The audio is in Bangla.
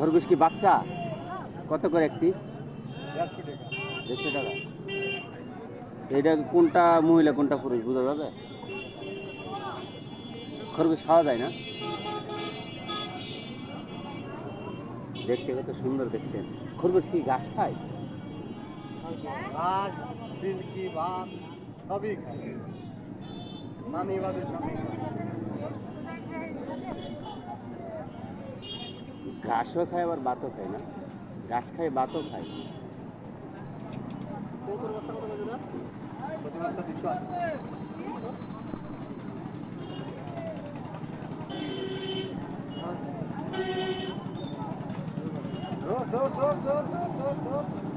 খরগোশ কি বাচ্চা? কত করে একটি? 150 টাকা। 150 টাকা। এটা কোনটা মহিলা কোনটা পুরুষ বোঝা যাবে? খরগোশ খাওয়া যায় না? দেখতে কত সুন্দর দেখছেন। খরগোশ কি ঘাস খায়? ঘাস, সিল্কি, ভাত সবই খায়। পানি বাদে সবই খায়। ঘাসও খায় আবার ভাতও খায় না? ঘাস খায় ভাতও খায়। প্রতি বাচ্চা 280। দৌড়, দৌড়, দৌড়, দৌড়, দৌড়, দৌড়, দৌড়।